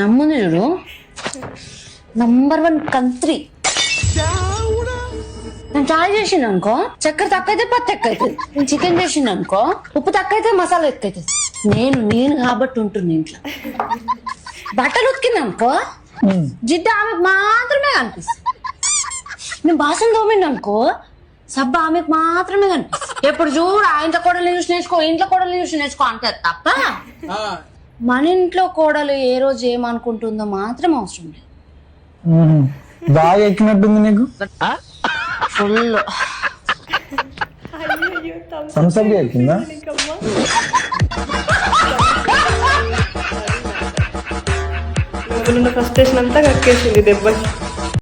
అమ్ముంది చూడు నంబర్ 1 కంత్రి. నేను చాయ్ చేసిండు అనుకో చక్కెర తక్కువ అయితే పత్తి ఎక్కువ అవుతుంది. నేను చికెన్ చేసిండు అనుకో ఉప్పు తక్కువ అయితే మసాలా ఎక్కువ అవుతుంది. నేను కాబట్టి ఉంటుంది ఇంట్లో. బట్టలు ఉతికింది అనుకో జిడ్డు ఆమెకు మాత్రమే కనిపిస్తుంది. నేను బాసం తోమిండు అనుకో సబ్బు ఆమెకు మాత్రమే కనిపిస్తుంది. ఎప్పుడు చూడు ఆయనతో కోడలు చూసి నేర్చుకో ఇంట్లో కోడలు చూసి నేర్చుకో అంటారు తప్ప మన ఇంట్లో కోడలు ఏ రోజు ఏమనుకుంటుందో మాత్రం అవసరం లేదు. బాగా ఎక్కినట్టుంది నీకు. ఫుల్ సంసర్గా ఎక్కిందా? ఫ్రస్ట్రేషన్ అంతా కక్కేసింది దెబ్బకి.